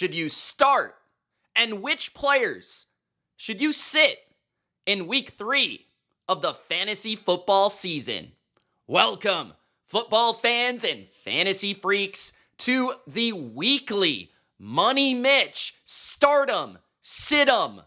should you start? And which players should you sit in week 3 of the fantasy football season? Welcome, football fans and fantasy freaks, to the weekly Money Mitch Stardom, Situm,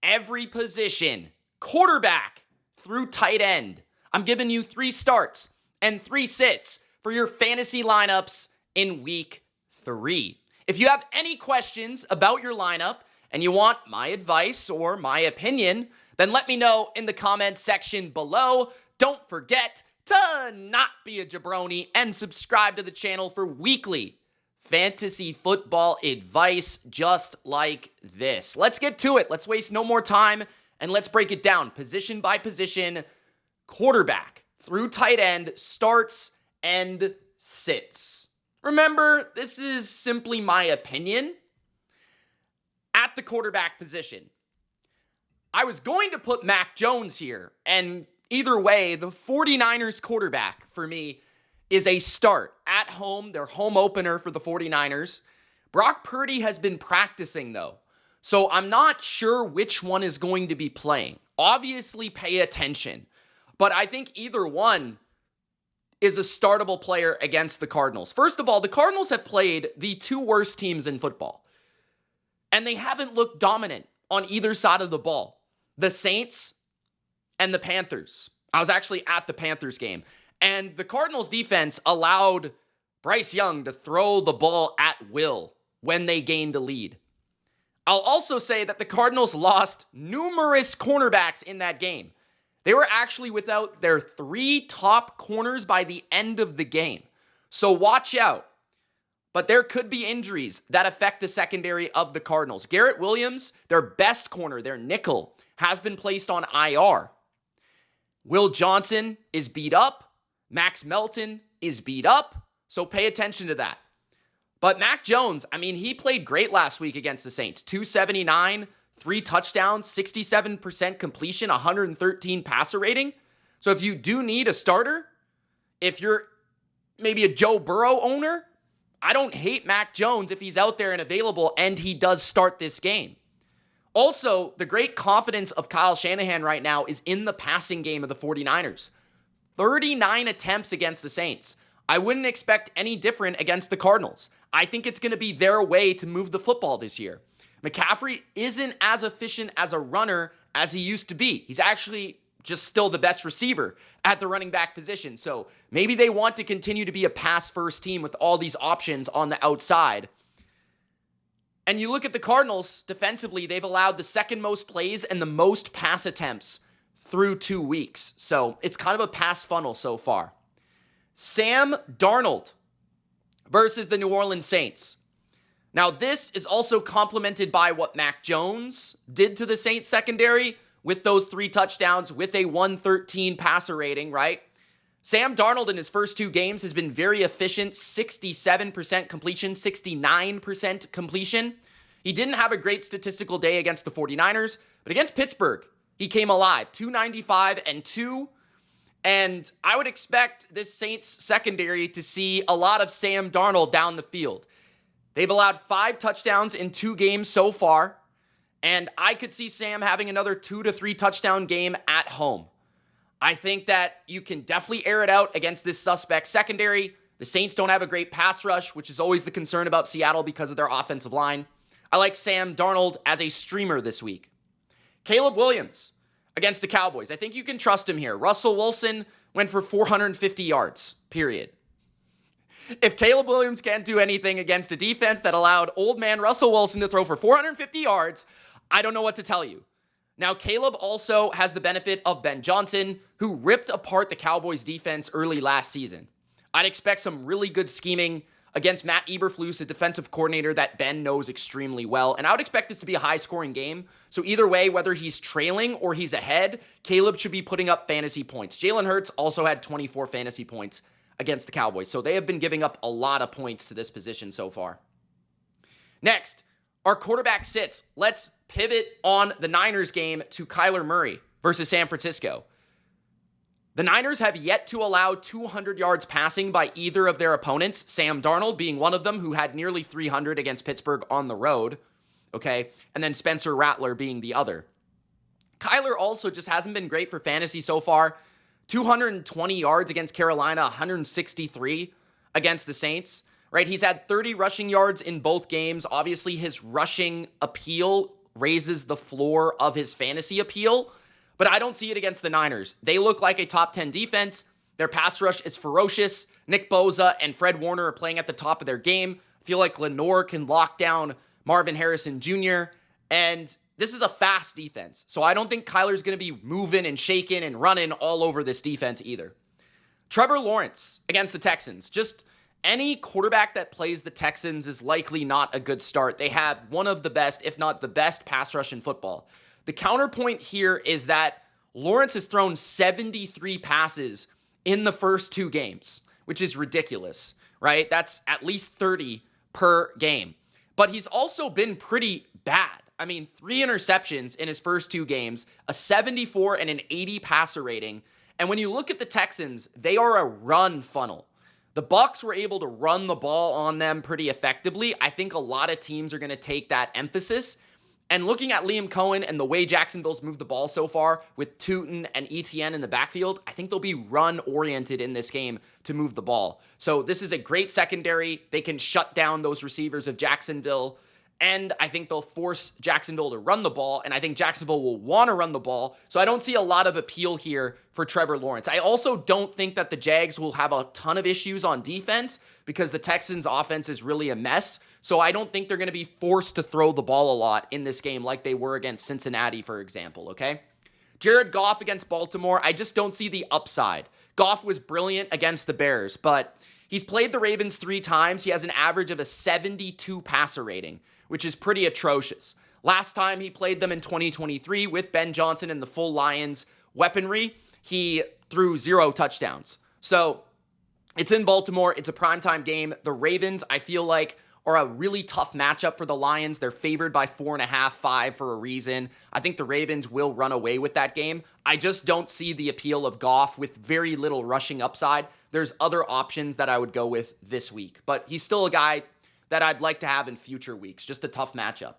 every position, quarterback through tight end. I'm giving you 3 starts and 3 sits for your fantasy lineups in week 3. If you have any questions about your lineup and you want my advice or my opinion, then let me know in the comments section below. Don't forget to not be a jabroni and subscribe to the channel for weekly fantasy football advice just like this. Let's get to it. Let's waste no more time and let's break it down position by position, quarterback through tight end, starts and sits. Remember, this is simply my opinion. At the quarterback position, I was going to put Mac Jones here, and either way, the 49ers quarterback for me is a start. At home, their home opener for the 49ers. Brock Purdy has been practicing, though, so I'm not sure which one is going to be playing. Obviously, pay attention, but I think either one is a startable player against the Cardinals. First of all, the Cardinals have played the 2 worst teams in football, and they haven't looked dominant on either side of the ball. The Saints and the Panthers. I was actually at the Panthers game, and the Cardinals defense allowed Bryce Young to throw the ball at will when they gained a lead. I'll also say that the Cardinals lost numerous cornerbacks in that game. They were actually without their 3 top corners by the end of the game. So watch out. But there could be injuries that affect the secondary of the Cardinals. Garrett Williams, their best corner, their nickel, has been placed on IR. Will Johnson is beat up. Max Melton is beat up. So pay attention to that. But Mac Jones, he played great last week against the Saints. 279, 3 touchdowns, 67% completion, 113 passer rating. So if you do need a starter, if you're maybe a Joe Burrow owner, I don't hate Mac Jones if he's out there and available and he does start this game. Also, the great confidence of Kyle Shanahan right now is in the passing game of the 49ers. 39 attempts against the Saints. I wouldn't expect any different against the Cardinals. I think it's going to be their way to move the football this year. McCaffrey isn't as efficient as a runner as he used to be. He's actually just still the best receiver at the running back position. So maybe they want to continue to be a pass-first team with all these options on the outside. And you look at the Cardinals defensively, they've allowed the second most plays and the most pass attempts through 2 weeks. So it's kind of a pass funnel so far. Sam Darnold versus the New Orleans Saints. Now, this is also complemented by what Mac Jones did to the Saints secondary with those 3 touchdowns, with a 113 passer rating, right? Sam Darnold in his first 2 games has been very efficient, 67% completion, 69% completion. He didn't have a great statistical day against the 49ers, but against Pittsburgh, he came alive, 295 and 2. And I would expect this Saints secondary to see a lot of Sam Darnold down the field. They've allowed 5 touchdowns in 2 games so far, and I could see Sam having another 2 to 3 touchdown game at home. I think that you can definitely air it out against this suspect secondary. The Saints don't have a great pass rush, which is always the concern about Seattle because of their offensive line. I like Sam Darnold as a streamer this week. Caleb Williams against the Cowboys. I think you can trust him here. Russell Wilson went for 450 yards, period. If Caleb Williams can't do anything against a defense that allowed old man Russell Wilson to throw for 450 yards, I don't know what to tell you. Now, Caleb also has the benefit of Ben Johnson, who ripped apart the Cowboys defense early last season. I'd expect some really good scheming against Matt Eberflus, a defensive coordinator that Ben knows extremely well. And I would expect this to be a high-scoring game. So either way, whether he's trailing or he's ahead, Caleb should be putting up fantasy points. Jalen Hurts also had 24 fantasy points against the Cowboys. So they have been giving up a lot of points to this position so far. Next, our quarterback sits. Let's pivot on the Niners game to Kyler Murray versus San Francisco. The Niners have yet to allow 200 yards passing by either of their opponents, Sam Darnold being one of them, who had nearly 300 against Pittsburgh on the road, okay? And then Spencer Rattler being the other. Kyler also just hasn't been great for fantasy so far. 220 yards against Carolina, 163 against the Saints, right? He's had 30 rushing yards in both games. Obviously, his rushing appeal raises the floor of his fantasy appeal, but I don't see it against the Niners. They look like a top 10 defense. Their pass rush is ferocious. Nick Bosa and Fred Warner are playing at the top of their game. I feel like Lenore can lock down Marvin Harrison Jr., and this is a fast defense. So I don't think Kyler's going to be moving and shaking and running all over this defense either. Trevor Lawrence against the Texans. Just any quarterback that plays the Texans is likely not a good start. They have one of the best, if not the best, pass rush in football. The counterpoint here is that Lawrence has thrown 73 passes in the first 2 games, which is ridiculous, right? That's at least 30 per game. But he's also been pretty bad. I mean, 3 interceptions in his first 2 games, a 74 and an 80 passer rating. And when you look at the Texans, they are a run funnel. The Bucs were able to run the ball on them pretty effectively. I think a lot of teams are going to take that emphasis. And looking at Liam Cohen and the way Jacksonville's moved the ball so far with Tootin and ETN in the backfield, I think they'll be run-oriented in this game to move the ball. So this is a great secondary. They can shut down those receivers of Jacksonville, and I think they'll force Jacksonville to run the ball, and I think Jacksonville will want to run the ball. So I don't see a lot of appeal here for Trevor Lawrence. I also don't think that the Jags will have a ton of issues on defense because the Texans' offense is really a mess. So I don't think they're going to be forced to throw the ball a lot in this game like they were against Cincinnati, for example, okay? Jared Goff against Baltimore, I just don't see the upside. Goff was brilliant against the Bears, but he's played the Ravens 3 times. He has an average of a 72 passer rating, which is pretty atrocious. Last time he played them in 2023 with Ben Johnson and the full Lions weaponry, he threw 0 touchdowns. So it's in Baltimore. It's a primetime game. The Ravens, I feel like, are a really tough matchup for the Lions. They're favored by 4.5, 5 for a reason. I think the Ravens will run away with that game. I just don't see the appeal of Goff with very little rushing upside. There's other options that I would go with this week, but he's still a guy that I'd like to have in future weeks. Just a tough matchup.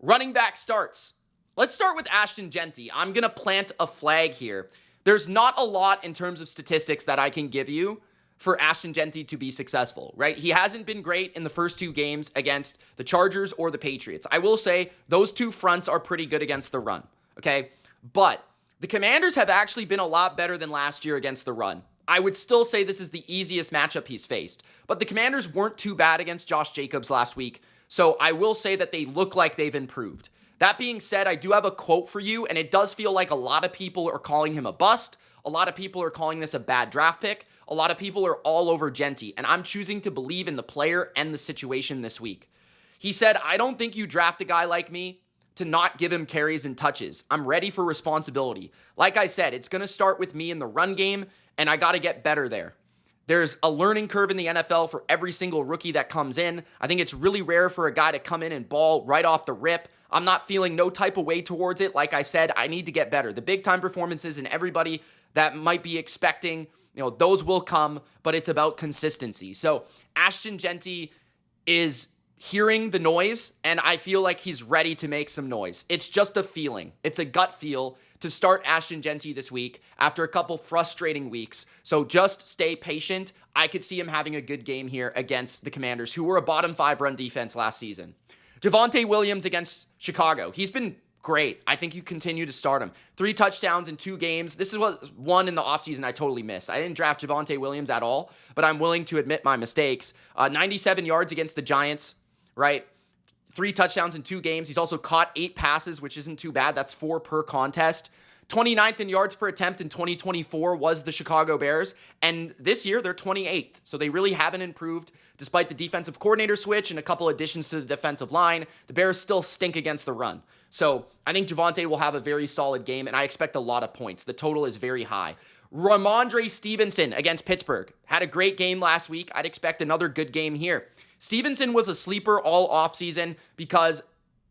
Running back starts. Let's start with Ashton Jeanty. I'm going to plant a flag here. There's not a lot in terms of statistics that I can give you for Ashton Jeanty to be successful, right? He hasn't been great in the first 2 games against the Chargers or the Patriots. I will say those 2 fronts are pretty good against the run, okay? But the Commanders have actually been a lot better than last year against the run. I would still say this is the easiest matchup he's faced. But the Commanders weren't too bad against Josh Jacobs last week, so I will say that they look like they've improved. That being said, I do have a quote for you, and it does feel like a lot of people are calling him a bust. A lot of people are calling this a bad draft pick. A lot of people are all over Jeanty, and I'm choosing to believe in the player and the situation this week. He said, "I don't think you draft a guy like me to not give him carries and touches. I'm ready for responsibility. Like I said, it's going to start with me in the run game, and I got to get better there. There's a learning curve in the NFL for every single rookie that comes in. I think it's really rare for a guy to come in and ball right off the rip. I'm not feeling no type of way towards it. Like I said, I need to get better. The big time performances and everybody that might be expecting, those will come, but it's about consistency." So Ashton Jeanty is hearing the noise, and I feel like he's ready to make some noise. It's just a feeling. It's a gut feel to start Ashton Jeanty this week after a couple frustrating weeks. So just stay patient. I could see him having a good game here against the Commanders, who were a bottom 5 run defense last season. Javonte Williams against Chicago. He's been great. I think you continue to start him. 3 touchdowns in 2 games. This is one in the offseason I totally missed. I didn't draft Javonte Williams at all, but I'm willing to admit my mistakes. 97 yards against the Giants, right? 3 touchdowns in 2 games. He's also caught 8 passes, which isn't too bad. That's 4 per contest. 29th in yards per attempt in 2024 was the Chicago Bears, and this year they're 28th. So they really haven't improved despite the defensive coordinator switch and a couple additions to the defensive line. The Bears still stink against the run. So I think Javonte will have a very solid game, and I expect a lot of points. The total is very high. Ramondre Stevenson against Pittsburgh. Had a great game last week. I'd expect another good game here. Stevenson was a sleeper all offseason because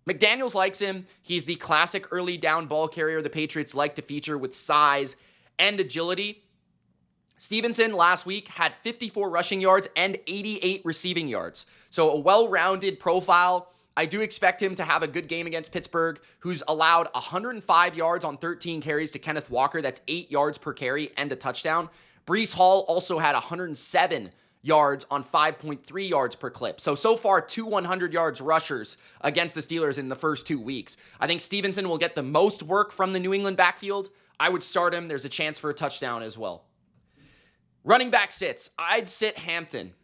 McDaniels likes him. He's the classic early down ball carrier the Patriots like to feature with size and agility. Stevenson last week had 54 rushing yards and 88 receiving yards. So a well-rounded profile. I do expect him to have a good game against Pittsburgh, who's allowed 105 yards on 13 carries to Kenneth Walker. That's 8 yards per carry and a touchdown. Breece Hall also had 107 yards on 5.3 yards per clip. So far, 2 100 yards rushers against the Steelers in the first 2 weeks. I think Stevenson will get the most work from the New England backfield. I would start him. There's a chance for a touchdown as well. Running back sits. I'd sit Hampton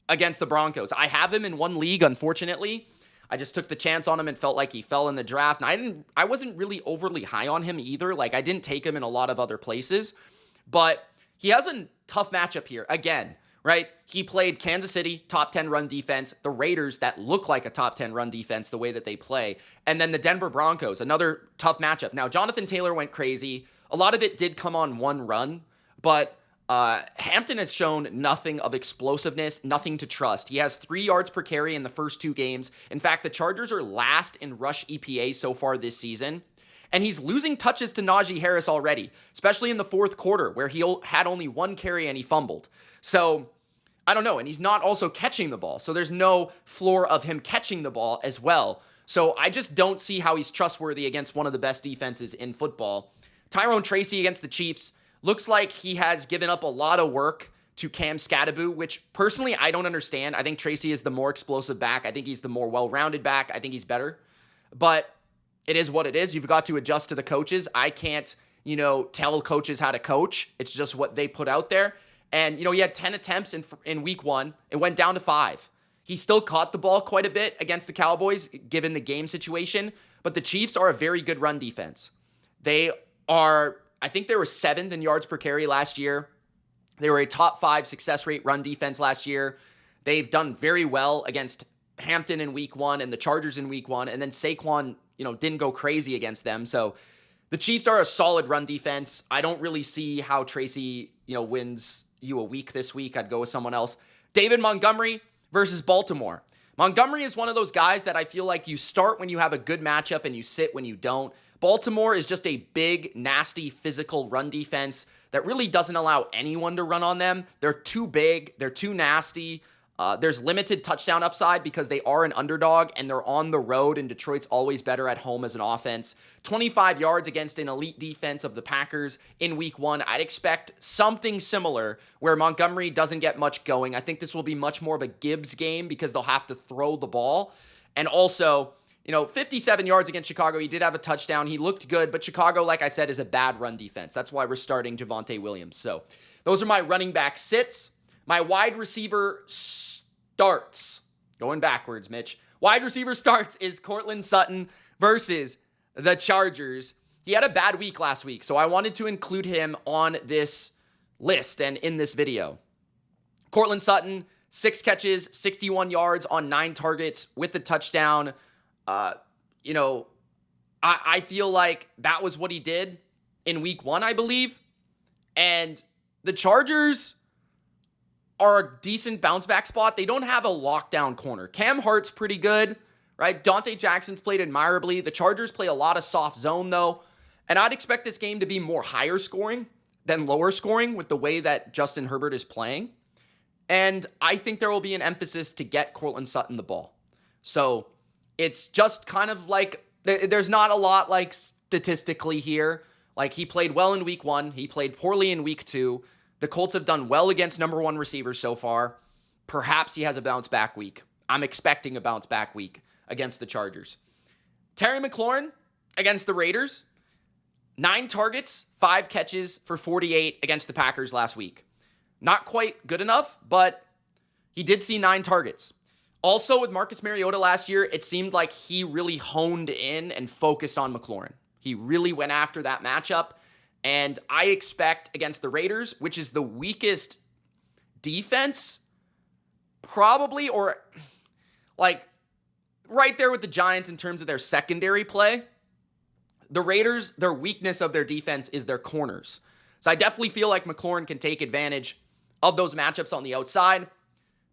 against the Broncos. I have him in one league, unfortunately. I just took the chance on him and felt like he fell in the draft. And I wasn't really overly high on him either. Like, I didn't take him in a lot of other places. But he has a tough matchup here. Again, right? He played Kansas City, top 10 run defense, the Raiders that look like a top 10 run defense the way that they play, and then the Denver Broncos, another tough matchup. Now, Jonathan Taylor went crazy. A lot of it did come on one run, but Hampton has shown nothing of explosiveness, nothing to trust. He has 3 yards per carry in the first 2 games. In fact, the Chargers are last in rush EPA so far this season. And he's losing touches to Najee Harris already, especially in the fourth quarter where he had only 1 carry and he fumbled. So, I don't know. And he's not also catching the ball. So there's no floor of him catching the ball as well. So I just don't see how he's trustworthy against one of the best defenses in football. Tyrone Tracy against the Chiefs. Looks like he has given up a lot of work to Cam Skattebo, which personally I don't understand. I think Tracy is the more explosive back. I think he's the more well-rounded back. I think he's better. But it is what it is. You've got to adjust to the coaches. I can't, tell coaches how to coach. It's just what they put out there. And, he had 10 attempts in week 1. It went down to 5. He still caught the ball quite a bit against the Cowboys, given the game situation. But the Chiefs are a very good run defense. I think they were 7th in yards per carry last year. They were a top 5 success rate run defense last year. They've done very well against Hampton in week 1 and the Chargers in week 1. And then Saquon, didn't go crazy against them. So the Chiefs are a solid run defense. I don't really see how Tracy, wins you a week this week. I'd go with someone else. David Montgomery versus Baltimore. Montgomery is one of those guys that I feel like you start when you have a good matchup and you sit when you don't. Baltimore is just a big, nasty, physical run defense that really doesn't allow anyone to run on them. They're too big. They're too nasty. There's limited touchdown upside because they are an underdog and they're on the road, and Detroit's always better at home as an offense. 25 yards against an elite defense of the Packers in week 1. I'd expect something similar where Montgomery doesn't get much going. I think this will be much more of a Gibbs game because they'll have to throw the ball. And also, 57 yards against Chicago. He did have a touchdown. He looked good, but Chicago, like I said, is a bad run defense. That's why we're starting Javonte Williams. So those are my running back sits. My wide receiver starts. Going backwards, Mitch. Wide receiver starts is Courtland Sutton versus the Chargers. He had a bad week last week, so I wanted to include him on this list and in this video. Courtland Sutton, 6 catches, 61 yards on 9 targets with the touchdown. I feel like that was what he did in week 1, I believe. And the Chargers are a decent bounce back spot. They don't have a lockdown corner. Cam Hart's pretty good, right? Dante Jackson's played admirably. The Chargers play a lot of soft zone, though. And I'd expect this game to be more higher scoring than lower scoring with the way that Justin Herbert is playing. And I think there will be an emphasis to get Courtland Sutton the ball. So it's just kind of like, there's not a lot like statistically here. Like, he played well in week 1. He played poorly in week 2. The Colts have done well against number 1 receivers so far. Perhaps he has a bounce back week. I'm expecting a bounce back week against the Chargers. Terry McLaurin against the Raiders. 9 targets, 5 catches for 48 against the Packers last week. Not quite good enough, but he did see 9 targets. Also, with Marcus Mariota last year, it seemed like he really honed in and focused on McLaurin. He really went after that matchup. And I expect against the Raiders, which is the weakest defense, probably, or like right there with the Giants in terms of their secondary play. The Raiders, their weakness of their defense is their corners. So I definitely feel like McLaurin can take advantage of those matchups on the outside.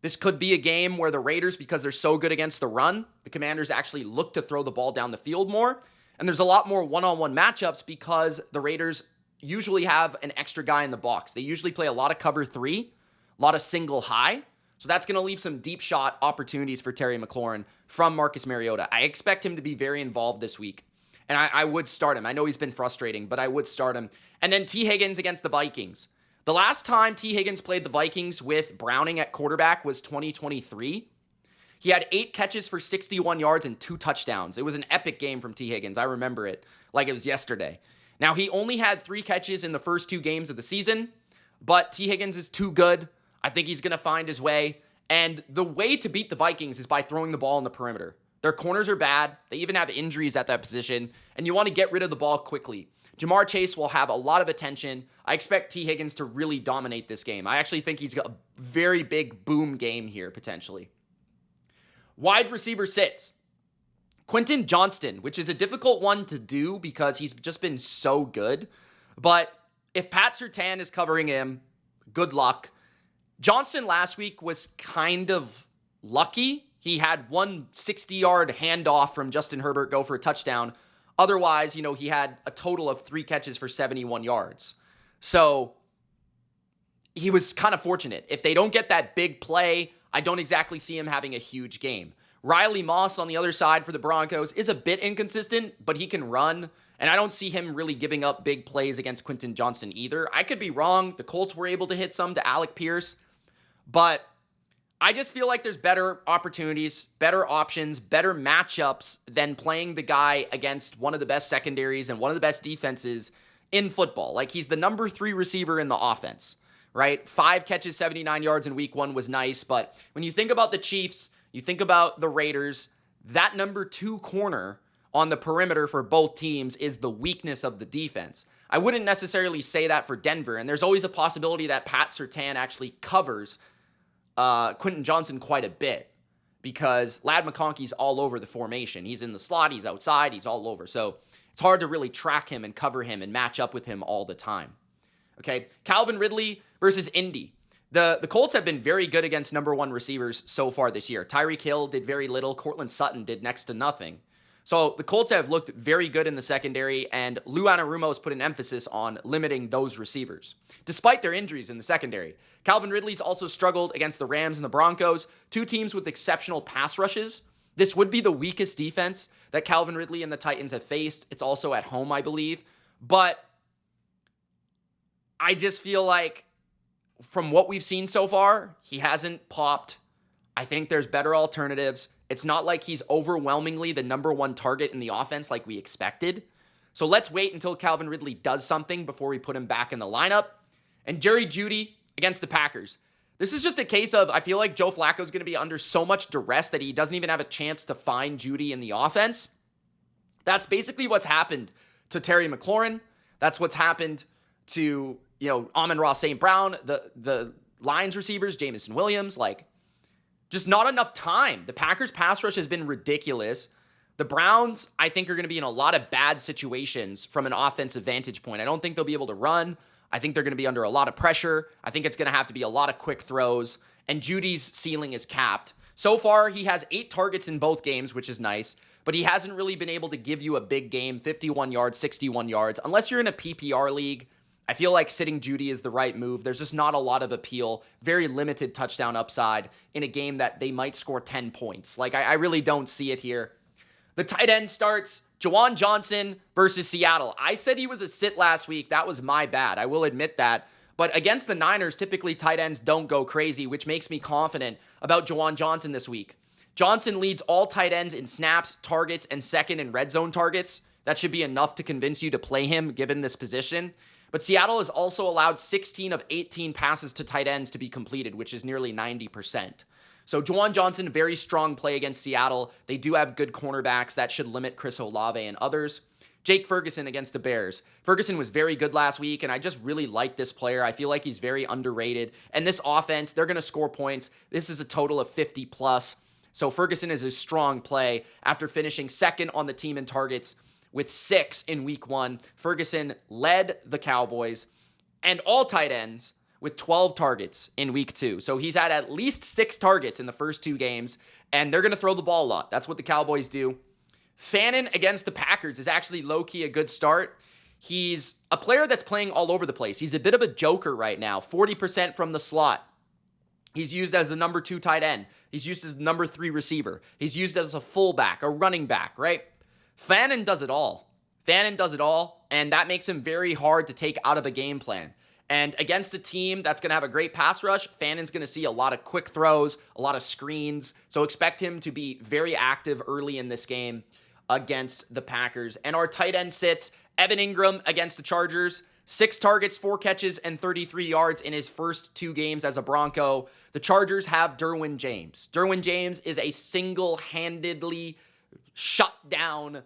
This could be a game where the Raiders, because they're so good against the run, the Commanders actually look to throw the ball down the field more. And there's a lot more one-on-one matchups because the Raiders usually have an extra guy in the box. They usually play a lot of cover 3, a lot of single high. So that's going to leave some deep shot opportunities for Terry McLaurin from Marcus Mariota. I expect him to be very involved this week. And I would start him. I know he's been frustrating, but I would start him. And then T. Higgins against the Vikings. The last time T. Higgins played the Vikings with Browning at quarterback was 2023. He had 8 catches for 61 yards and 2 touchdowns. It was an epic game from T. Higgins. I remember it like it was yesterday. Now, he only had 3 catches in the first 2 games of the season, but T. Higgins is too good. I think he's going to find his way. And the way to beat the Vikings is by throwing the ball in the perimeter. Their corners are bad. They even have injuries at that position, and you want to get rid of the ball quickly. Jamar Chase will have a lot of attention. I expect T. Higgins to really dominate this game. I actually think he's got a very big boom game here, potentially. Wide receiver sits. Quentin Johnston, which is a difficult one to do because he's just been so good. But if Pat Surtain is covering him, good luck. Johnston last week was kind of lucky. He had one 60-yard handoff from Justin Herbert go for a touchdown. Otherwise, he had a total of 3 catches for 71 yards. So he was kind of fortunate. If they don't get that big play, I don't exactly see him having a huge game. Riley Moss on the other side for the Broncos is a bit inconsistent, but he can run. And I don't see him really giving up big plays against Quentin Johnston either. I could be wrong. The Colts were able to hit some to Alec Pierce. But I just feel like there's better opportunities, better options, better matchups than playing the guy against one of the best secondaries and one of the best defenses in football. Like, he's the number 3 receiver in the offense, right? 5 catches, 79 yards in week 1 was nice. But when you think about the Chiefs, you think about the Raiders, that number 2 corner on the perimeter for both teams is the weakness of the defense. I wouldn't necessarily say that for Denver. And there's always a possibility that Pat Surtain actually covers Quentin Johnston quite a bit because Ladd McConkey's all over the formation. He's in the slot, he's outside, he's all over. So it's hard to really track him and cover him and match up with him all the time. Okay, Calvin Ridley versus Indy. The Colts have been very good against number 1 receivers so far this year. Tyreek Hill did very little. Courtland Sutton did next to nothing. So the Colts have looked very good in the secondary, and Lou Anarumo has put an emphasis on limiting those receivers, despite their injuries in the secondary. Calvin Ridley's also struggled against the Rams and the Broncos, 2 teams with exceptional pass rushes. This would be the weakest defense that Calvin Ridley and the Titans have faced. It's also at home, I believe. But I just feel like from what we've seen so far, he hasn't popped. I think there's better alternatives. It's not like he's overwhelmingly the number 1 target in the offense like we expected. So let's wait until Calvin Ridley does something before we put him back in the lineup. And Jerry Jeudy against the Packers. This is just a case of, I feel like Joe Flacco is going to be under so much duress that he doesn't even have a chance to find Jeudy in the offense. That's basically what's happened to Terry McLaurin. That's what's happened to, Amon-Ra St. Brown, the Lions receivers, Jameson Williams, just not enough time. The Packers pass rush has been ridiculous. The Browns, I think, are going to be in a lot of bad situations from an offensive vantage point. I don't think they'll be able to run. I think they're going to be under a lot of pressure. I think it's going to have to be a lot of quick throws. And Judy's ceiling is capped. So far, he has 8 targets in both games, which is nice. But he hasn't really been able to give you a big game, 51 yards, 61 yards. Unless you're in a PPR league, I feel like sitting Jeudy is the right move. There's just not a lot of appeal, very limited touchdown upside in a game that they might score 10 points. I really don't see it here. The tight end starts, Juwan Johnson versus Seattle. I said he was a sit last week. That was my bad. I will admit that. But against the Niners, typically tight ends don't go crazy, which makes me confident about Juwan Johnson this week. Johnson leads all tight ends in snaps, targets, and second in red zone targets. That should be enough to convince you to play him given this position. But Seattle has also allowed 16 of 18 passes to tight ends to be completed, which is nearly 90%. So Juwan Johnson, very strong play against Seattle. They do have good cornerbacks. That should limit Chris Olave and others. Jake Ferguson against the Bears. Ferguson was very good last week, and I just really like this player. I feel like he's very underrated. And this offense, they're going to score points. This is a total of 50 plus. So Ferguson is a strong play after finishing second on the team in targets with 6 in week 1. Ferguson led the Cowboys and all tight ends with 12 targets in week 2. So he's had at least 6 targets in the first 2 games, and they're going to throw the ball a lot. That's what the Cowboys do. Fannin against the Packers is actually low-key a good start. He's a player that's playing all over the place. He's a bit of a joker right now, 40% from the slot. He's used as the number 2 tight end. He's used as the number 3 receiver. He's used as a fullback, a running back, right? Fannin does it all. And that makes him very hard to take out of a game plan. And against a team that's going to have a great pass rush, Fannin's going to see a lot of quick throws, a lot of screens. So expect him to be very active early in this game against the Packers. And our tight end sits Evan Ingram against the Chargers. 6 targets, 4 catches, and 33 yards in his first 2 games as a Bronco. The Chargers have Derwin James. Derwin James is a single-handedly shut down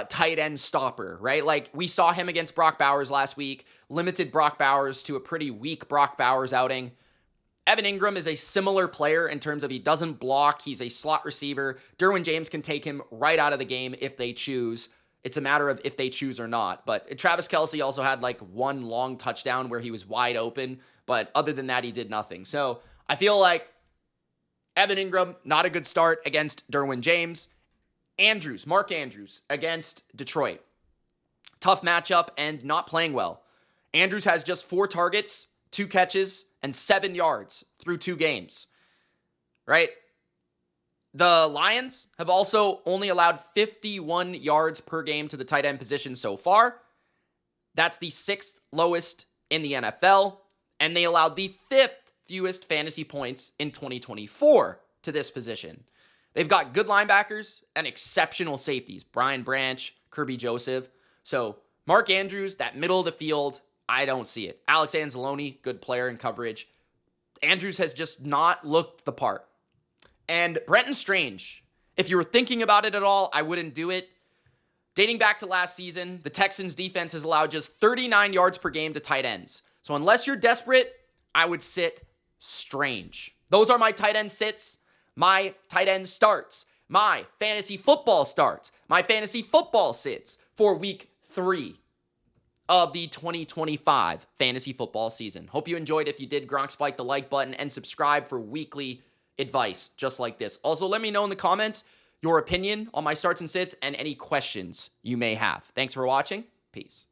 tight end stopper, right? Like, we saw him against Brock Bowers last week, limited Brock Bowers to a pretty weak Brock Bowers outing. Evan Ingram is a similar player in terms of he doesn't block. He's a slot receiver. Derwin James can take him right out of the game if they choose. It's a matter of if they choose or not. But Travis Kelce also had like 1 long touchdown where he was wide open. But other than that, he did nothing. So I feel like Evan Ingram, not a good start against Derwin James. Mark Andrews against Detroit. Tough matchup and not playing well. Andrews has just 4 targets, 2 catches, and 7 yards through 2 games, right? The Lions have also only allowed 51 yards per game to the tight end position so far. That's the 6th lowest in the NFL, and they allowed the 5th fewest fantasy points in 2024 to this position. They've got good linebackers and exceptional safeties, Brian Branch, Kirby Joseph. So Mark Andrews, that middle of the field, I don't see it. Alex Anzalone, good player in coverage. Andrews has just not looked the part. And Brenton Strange, if you were thinking about it at all, I wouldn't do it. Dating back to last season, the Texans defense has allowed just 39 yards per game to tight ends. So unless you're desperate, I would sit Strange. Those are my tight end sits, my tight end starts, my fantasy football starts, my fantasy football sits for week 3 of the 2025 fantasy football season. Hope you enjoyed. If you did, Gronk spike the like button and subscribe for weekly advice just like this. Also, let me know in the comments your opinion on my starts and sits and any questions you may have. Thanks for watching. Peace.